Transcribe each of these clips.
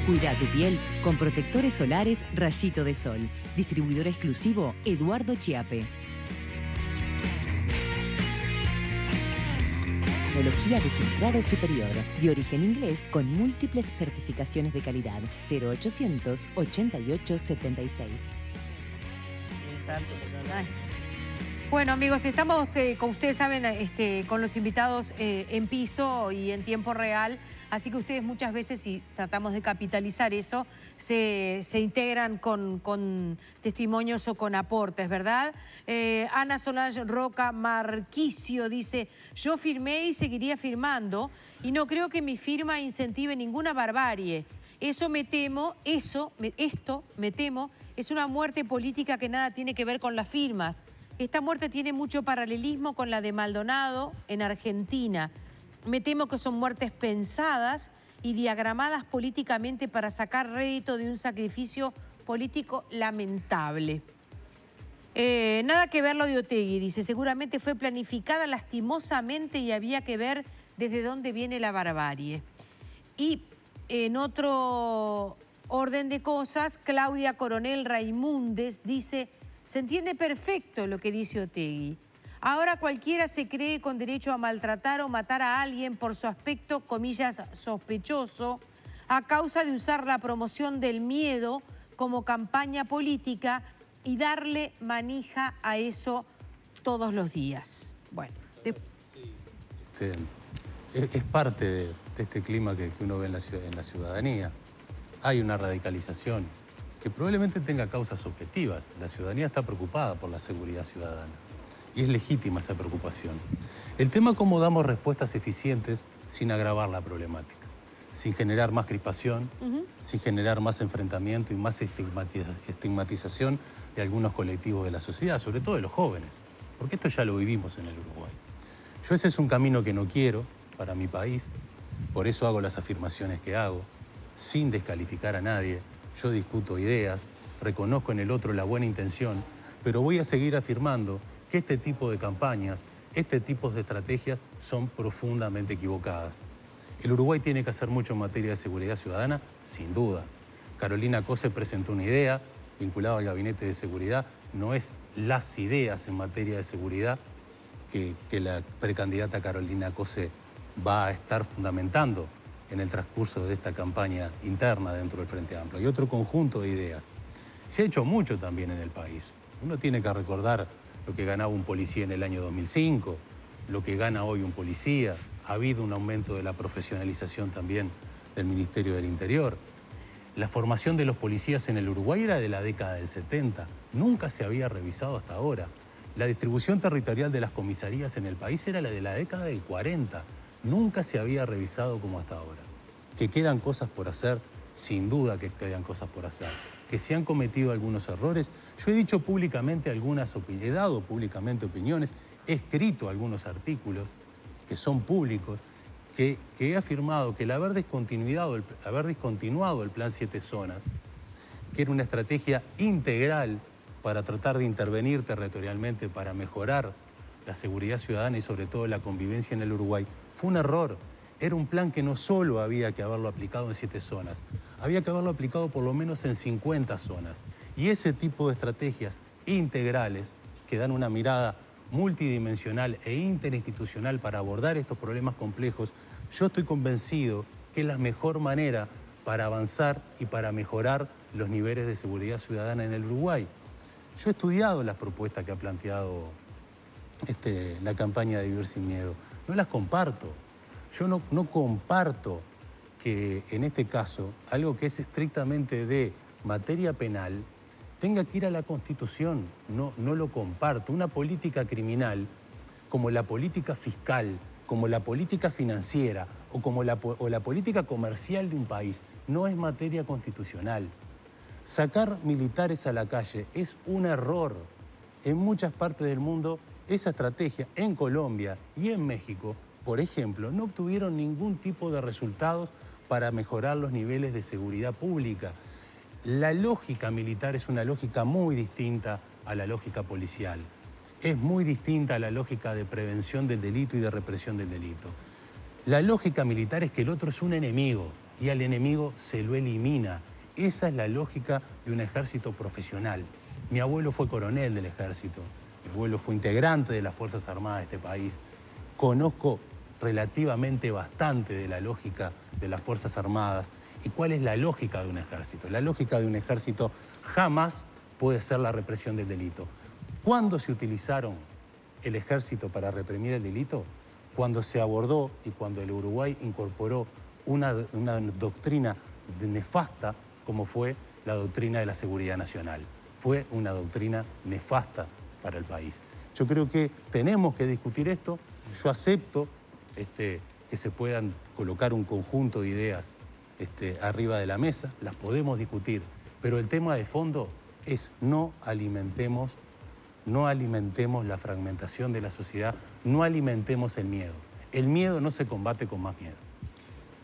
Cuida tu piel con protectores solares Rayito de Sol. Distribuidor exclusivo Eduardo Chiape. Tecnología de filtrado superior, de origen inglés con múltiples certificaciones de calidad. 0800 88 76. Bueno, amigos, estamos, como ustedes saben, con los invitados en piso y en tiempo real. Así que ustedes muchas veces, si tratamos de capitalizar eso, se integran con testimonios o con aportes, ¿verdad? Ana Solange Roca Marquicio dice: yo firmé y seguiría firmando y no creo que mi firma incentive ninguna barbarie. Esto me temo, es una muerte política que nada tiene que ver con las firmas. Esta muerte tiene mucho paralelismo con la de Maldonado en Argentina. Me temo que son muertes pensadas y diagramadas políticamente para sacar rédito de un sacrificio político lamentable. Nada que ver lo de Otegi, dice, seguramente fue planificada lastimosamente y había que ver desde dónde viene la barbarie. Y en otro orden de cosas, Claudia Coronel Raimundes dice: se entiende perfecto lo que dice Otegi. Ahora cualquiera se cree con derecho a maltratar o matar a alguien por su aspecto, comillas, sospechoso, a causa de usar la promoción del miedo como campaña política y darle manija a eso todos los días. Bueno. Es parte de este clima que uno ve en la ciudadanía. Hay una radicalización que probablemente tenga causas objetivas. La ciudadanía está preocupada por la seguridad ciudadana. Y es legítima esa preocupación. El tema es cómo damos respuestas eficientes sin agravar la problemática, sin generar más crispación, sin generar más enfrentamiento y más estigmatización de algunos colectivos de la sociedad, sobre todo de los jóvenes, porque esto ya lo vivimos en el Uruguay. Yo ese es un camino que no quiero para mi país, por eso hago las afirmaciones que hago, sin descalificar a nadie. Yo discuto ideas, reconozco en el otro la buena intención, pero voy a seguir afirmando que este tipo de campañas, este tipo de estrategias son profundamente equivocadas. El Uruguay tiene que hacer mucho en materia de seguridad ciudadana, sin duda. Carolina Cose presentó una idea vinculada al Gabinete de Seguridad. No es las ideas en materia de seguridad que la precandidata Carolina Cose va a estar fundamentando en el transcurso de esta campaña interna dentro del Frente Amplio. Hay otro conjunto de ideas. Se ha hecho mucho también en el país. Uno tiene que recordar lo que ganaba un policía en el año 2005, lo que gana hoy un policía. Ha habido un aumento de la profesionalización también del Ministerio del Interior. La formación de los policías en el Uruguay era de la década del 70. Nunca se había revisado hasta ahora. La distribución territorial de las comisarías en el país era la de la década del 40. Nunca se había revisado como hasta ahora. Que quedan cosas por hacer, sin duda que quedan cosas por hacer. Que se han cometido algunos errores. Yo he dicho públicamente he dado públicamente opiniones, he escrito algunos artículos que son públicos, que he afirmado que el haber descontinuado el Plan 7 Zonas, que era una estrategia integral para tratar de intervenir territorialmente, para mejorar la seguridad ciudadana y sobre todo la convivencia en el Uruguay, fue un error. Era un plan que no solo había que haberlo aplicado en 7 zonas, había que haberlo aplicado por lo menos en 50 zonas. Y ese tipo de estrategias integrales que dan una mirada multidimensional e interinstitucional para abordar estos problemas complejos, yo estoy convencido que es la mejor manera para avanzar y para mejorar los niveles de seguridad ciudadana en el Uruguay. Yo he estudiado las propuestas que ha planteado la campaña de Vivir Sin Miedo. No las comparto. Yo no comparto que en este caso, algo que es estrictamente de materia penal, tenga que ir a la Constitución. No lo comparto. Una política criminal, como la política fiscal, como la política financiera o como la política comercial de un país, no es materia constitucional. Sacar militares a la calle es un error. En muchas partes del mundo, esa estrategia, en Colombia y en México, por ejemplo, no obtuvieron ningún tipo de resultados para mejorar los niveles de seguridad pública. La lógica militar es una lógica muy distinta a la lógica policial. Es muy distinta a la lógica de prevención del delito y de represión del delito. La lógica militar es que el otro es un enemigo. y al enemigo se lo elimina. Esa es la lógica de un ejército profesional. Mi abuelo fue coronel del ejército, mi abuelo fue integrante de las Fuerzas Armadas de este país. Conozco relativamente bastante de la lógica de las Fuerzas Armadas y cuál es la lógica de un ejército. La lógica de un ejército jamás puede ser la represión del delito. ¿Cuándo se utilizaron el ejército para reprimir el delito? Cuando se abordó y cuando el Uruguay incorporó una doctrina nefasta como fue la doctrina de la seguridad nacional. Fue una doctrina nefasta para el país. Yo creo que tenemos que discutir esto. Yo acepto que se puedan colocar un conjunto de ideas arriba de la mesa, las podemos discutir, pero el tema de fondo es no alimentemos la fragmentación de la sociedad, no alimentemos el miedo. El miedo no se combate con más miedo.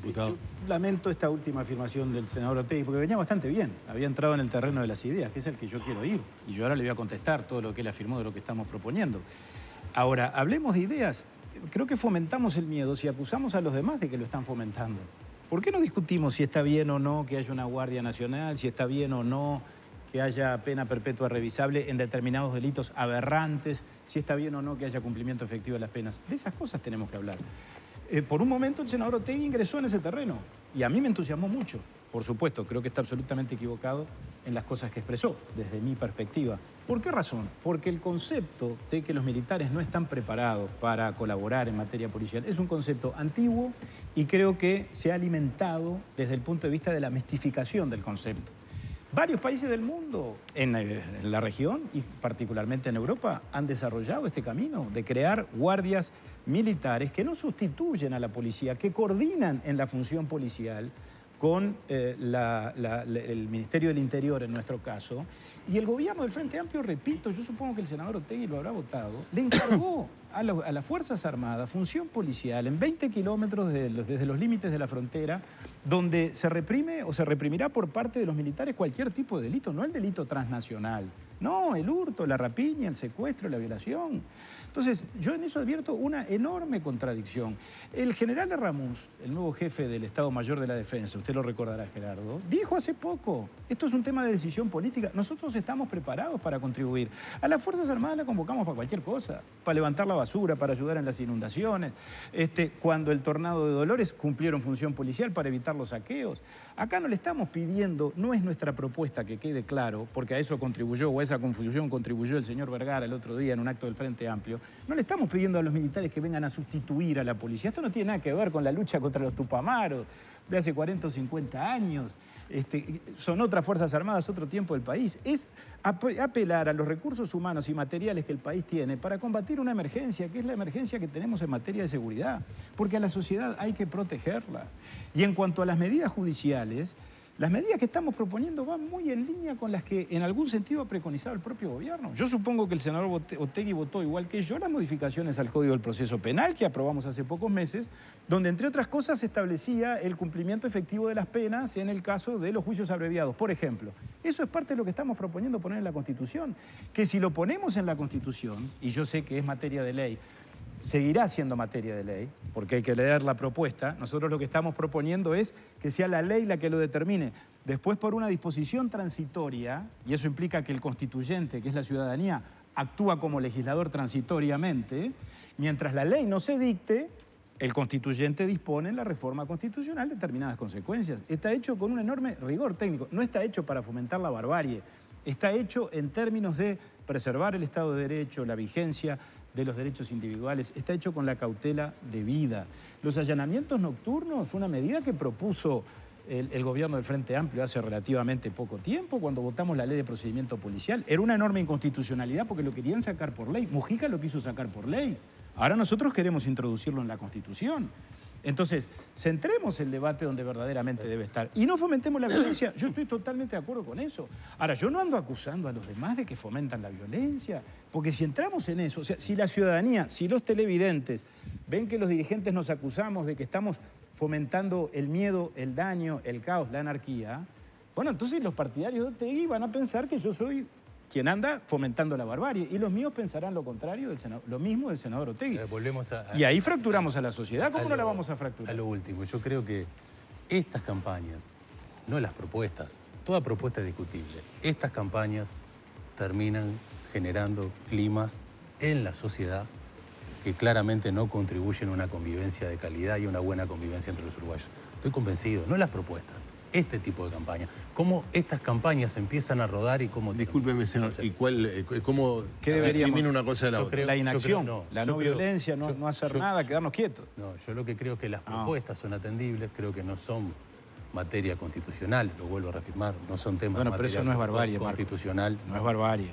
Sí, yo lamento esta última afirmación del senador Otegi, porque venía bastante bien, había entrado en el terreno de las ideas, que es el que yo quiero ir, y yo ahora le voy a contestar todo lo que él afirmó de lo que estamos proponiendo. Ahora, hablemos de ideas. Creo que fomentamos el miedo si acusamos a los demás de que lo están fomentando. ¿Por qué no discutimos si está bien o no que haya una Guardia Nacional, si está bien o no que haya pena perpetua revisable en determinados delitos aberrantes, si está bien o no que haya cumplimiento efectivo de las penas? De esas cosas tenemos que hablar. Por un momento el senador Otegi ingresó en ese terreno y a mí me entusiasmó mucho. Por supuesto, creo que está absolutamente equivocado en las cosas que expresó, desde mi perspectiva. ¿Por qué razón? Porque el concepto de que los militares no están preparados para colaborar en materia policial es un concepto antiguo y creo que se ha alimentado desde el punto de vista de la mistificación del concepto. Varios países del mundo, en la región y particularmente en Europa, han desarrollado este camino de crear guardias militares que no sustituyen a la policía, que coordinan en la función policial con el Ministerio del Interior, en nuestro caso, y el gobierno del Frente Amplio, repito, yo supongo que el senador Otegi lo habrá votado, le encargó a las Fuerzas Armadas función policial en 20 kilómetros desde los límites de la frontera, donde se reprime o se reprimirá por parte de los militares cualquier tipo de delito, no el delito transnacional, no, el hurto, la rapiña, el secuestro, la violación. Entonces, yo en eso advierto una enorme contradicción. El general de Ramos, el nuevo jefe del Estado Mayor de la Defensa, usted lo recordará, Gerardo, dijo hace poco, esto es un tema de decisión política, nosotros estamos preparados para contribuir. A las Fuerzas Armadas las convocamos para cualquier cosa, para levantar la basura, para ayudar en las inundaciones. Cuando el tornado de Dolores cumplieron función policial para evitar los saqueos. Acá no le estamos pidiendo, no es nuestra propuesta, que quede claro, porque a eso contribuyó, o a esa confusión contribuyó el señor Vergara el otro día en un acto del Frente Amplio. No le estamos pidiendo a los militares que vengan a sustituir a la policía. Esto no tiene nada que ver con la lucha contra los tupamaros de hace 40 o 50 años. Son otras Fuerzas Armadas, otro tiempo del país. Es apelar a los recursos humanos y materiales que el país tiene para combatir una emergencia, que es la emergencia que tenemos en materia de seguridad, porque a la sociedad hay que protegerla. Y en cuanto a las medidas judiciales, las medidas que estamos proponiendo van muy en línea con las que en algún sentido ha preconizado el propio gobierno. Yo supongo que el senador Otegi votó igual que yo las modificaciones al Código del Proceso Penal que aprobamos hace pocos meses, donde entre otras cosas se establecía el cumplimiento efectivo de las penas en el caso de los juicios abreviados, por ejemplo. Eso es parte de lo que estamos proponiendo poner en la Constitución, que si lo ponemos en la Constitución, y yo sé que es materia de ley, seguirá siendo materia de ley, porque hay que leer la propuesta. Nosotros lo que estamos proponiendo es que sea la ley la que lo determine. Después, por una disposición transitoria, y eso implica que el constituyente, que es la ciudadanía, actúa como legislador transitoriamente, mientras la ley no se dicte, el constituyente dispone en la reforma constitucional determinadas consecuencias. Está hecho con un enorme rigor técnico, no está hecho para fomentar la barbarie, está hecho en términos de preservar el Estado de Derecho, la vigencia de los derechos individuales, está hecho con la cautela debida. Los allanamientos nocturnos fue una medida que propuso el gobierno del Frente Amplio hace relativamente poco tiempo, cuando votamos la ley de procedimiento policial. Era una enorme inconstitucionalidad porque lo querían sacar por ley. Mujica lo quiso sacar por ley. Ahora nosotros queremos introducirlo en la Constitución. Entonces, centremos el debate donde verdaderamente debe estar y no fomentemos la violencia. Yo estoy totalmente de acuerdo con eso. Ahora, yo no ando acusando a los demás de que fomentan la violencia, porque si entramos en eso, o sea, si la ciudadanía, si los televidentes ven que los dirigentes nos acusamos de que estamos fomentando el miedo, el daño, el caos, la anarquía, bueno, entonces los partidarios de Otegi van a pensar que yo soy quien anda fomentando la barbarie, y los míos pensarán lo contrario, lo mismo del senador Otegi. Volvemos y ahí fracturamos a la sociedad. ¿Cómo no la vamos a fracturar? A lo último, yo creo que estas campañas, no las propuestas, toda propuesta es discutible, estas campañas terminan generando climas en la sociedad que claramente no contribuyen a una convivencia de calidad y una buena convivencia entre los uruguayos. Estoy convencido, no las propuestas, este tipo de campañas. Cómo estas campañas empiezan a rodar y cómo... Discúlpeme, senador, ¿y cómo ¿qué deberíamos? discrimina una cosa de la otra? La inacción, la no violencia, no hacer nada, quedarnos quietos. No, yo lo que creo es que las propuestas son atendibles, creo que no son materia constitucional, lo vuelvo a reafirmar, no son temas bueno, pero eso no es barbarie, constitucional. No es barbarie.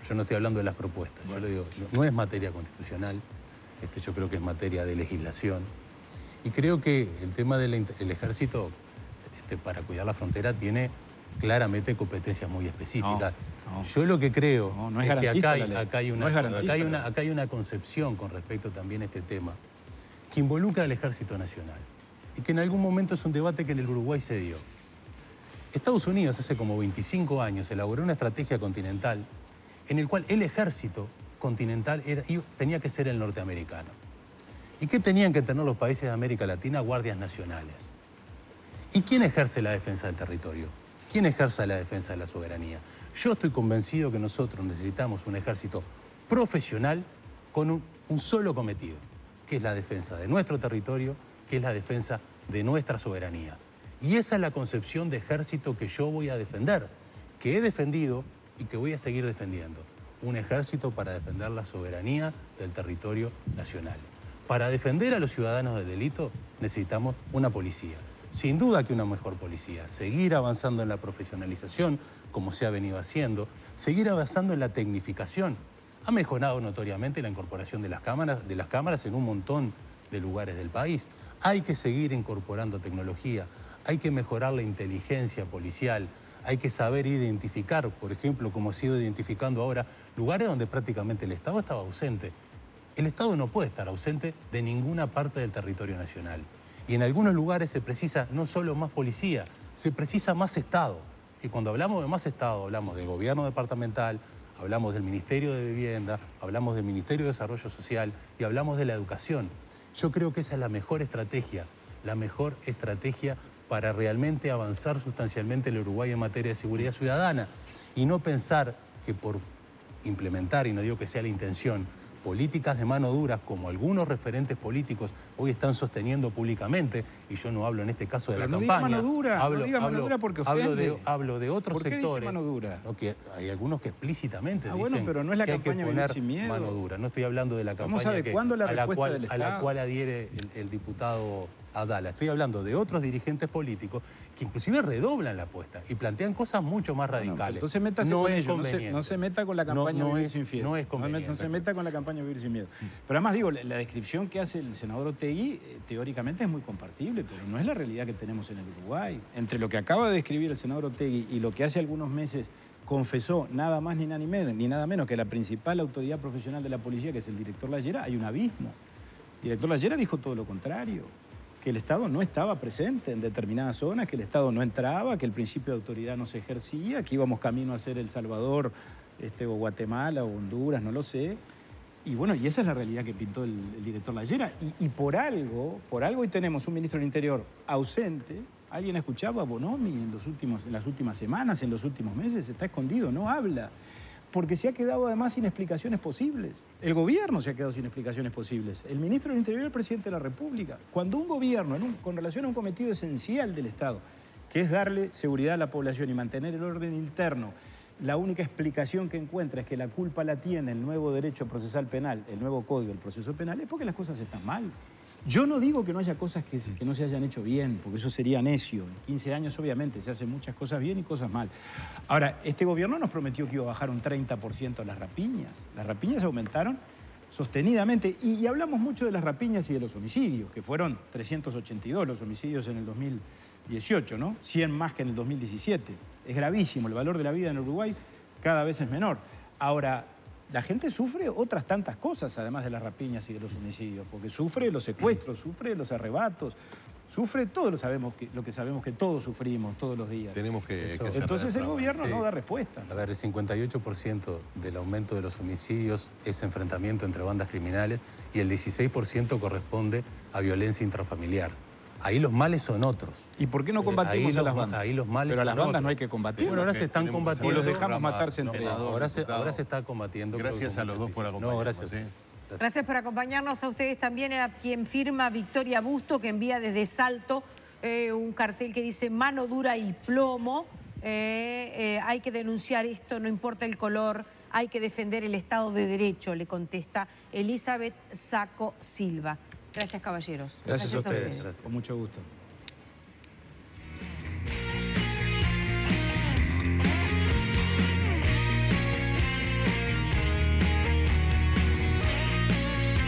Yo no estoy hablando de las propuestas, yo le digo, no es materia constitucional, yo creo que es materia de legislación. Y creo que el tema del ejército, para cuidar la frontera, tiene claramente competencias muy específicas. Yo lo que creo es que acá hay una concepción con respecto también a este tema que involucra al Ejército Nacional y que en algún momento es un debate que en el Uruguay se dio. Estados Unidos hace como 25 años elaboró una estrategia continental en el cual el ejército continental tenía que ser el norteamericano. ¿Y qué tenían que tener los países de América Latina? Guardias nacionales. ¿Y quién ejerce la defensa del territorio? ¿Quién ejerce la defensa de la soberanía? Yo estoy convencido que nosotros necesitamos un ejército profesional con un solo cometido, que es la defensa de nuestro territorio, que es la defensa de nuestra soberanía. Y esa es la concepción de ejército que yo voy a defender, que he defendido y que voy a seguir defendiendo. Un ejército para defender la soberanía del territorio nacional. Para defender a los ciudadanos del delito necesitamos una policía. Sin duda que una mejor policía. Seguir avanzando en la profesionalización, como se ha venido haciendo. Seguir avanzando en la tecnificación. Ha mejorado notoriamente la incorporación de las cámaras en un montón de lugares del país. Hay que seguir incorporando tecnología. Hay que mejorar la inteligencia policial. Hay que saber identificar, por ejemplo, como se ha ido identificando ahora, lugares donde prácticamente el Estado estaba ausente. El Estado no puede estar ausente de ninguna parte del territorio nacional. Y en algunos lugares se precisa no solo más policía, se precisa más Estado. Y cuando hablamos de más Estado, hablamos del gobierno departamental, hablamos del Ministerio de Vivienda, hablamos del Ministerio de Desarrollo Social y hablamos de la educación. Yo creo que esa es la mejor estrategia para realmente avanzar sustancialmente en el Uruguay en materia de seguridad ciudadana y no pensar que por implementar, y no digo que sea la intención, políticas de mano dura como algunos referentes políticos hoy están sosteniendo públicamente, y yo no hablo en este caso de la campaña. No diga mano dura porque ofende. Hablo de otros sectores. ¿Por qué dice mano dura? No, que hay algunos que explícitamente dicen bueno, pero no es la que hay que campaña poner Sin Miedo. mano dura. No estoy hablando de la campaña a la cual adhiere el diputado Abdala. Estoy hablando de otros dirigentes políticos que inclusive redoblan la apuesta y plantean cosas mucho más radicales. Entonces métase con ellos, no se meta con la campaña Vivir Sin Miedo. No es conveniente. No se meta con la campaña Vivir Sin Miedo. Pero además digo, la descripción que hace el senador Otegi teóricamente es muy compartible, pero no es la realidad que tenemos en el Uruguay. Entre lo que acaba de describir el senador Otegi y lo que hace algunos meses confesó nada más ni nada menos que la principal autoridad profesional de la policía, que es el director Lallera, hay un abismo. El director Lallera dijo todo lo contrario, que el Estado no estaba presente en determinadas zonas, que el Estado no entraba, que el principio de autoridad no se ejercía, que íbamos camino a ser El Salvador, o Guatemala, o Honduras, no lo sé. Y bueno, y esa es la realidad que pintó el director Lallera. Y por algo hoy tenemos un ministro del Interior ausente. ¿Alguien escuchaba a Bonomi en las últimas semanas, en los últimos meses? Está escondido, no habla. Porque se ha quedado además sin explicaciones posibles. El gobierno se ha quedado sin explicaciones posibles. El ministro del Interior y el presidente de la República. Cuando un gobierno, con relación a un cometido esencial del Estado, que es darle seguridad a la población y mantener el orden interno, la única explicación que encuentra es que la culpa la tiene el nuevo derecho procesal penal, el nuevo código del proceso penal, es porque las cosas están mal. Yo no digo que no haya cosas que no se hayan hecho bien, porque eso sería necio. En 15 años, obviamente, se hacen muchas cosas bien y cosas mal. Ahora, este gobierno nos prometió que iba a bajar un 30% las rapiñas. Las rapiñas aumentaron sostenidamente. Y hablamos mucho de las rapiñas y de los homicidios, que fueron 382 los homicidios en el 2018, ¿no? 100 más que en el 2017. Es gravísimo. El valor de la vida en Uruguay cada vez es menor. Ahora, la gente sufre otras tantas cosas, además de las rapiñas y de los homicidios, porque sufre los secuestros, sufre los arrebatos, sufre todo lo que sabemos que todos sufrimos todos los días. Tenemos que entonces el gobierno no da respuesta. A ver, el 58% del aumento de los homicidios es enfrentamiento entre bandas criminales y el 16% corresponde a violencia intrafamiliar. Ahí los males son otros. ¿Y por qué no combatimos a las bandas? Ahí los males Pero a las son bandas otros. no hay que combatir. Bueno, ahora se están combatiendo. O los dejamos matarse entre ellos. Ahora se está combatiendo. Gracias a los dos por acompañarnos. No, gracias. Gracias por acompañarnos a ustedes también, a quien firma Victoria Busto, que envía desde Salto un cartel que dice mano dura y plomo. Hay que denunciar esto, no importa el color, hay que defender el Estado de Derecho, le contesta Elizabeth Saco Silva. Gracias, caballeros. Gracias a ustedes. Con mucho gusto.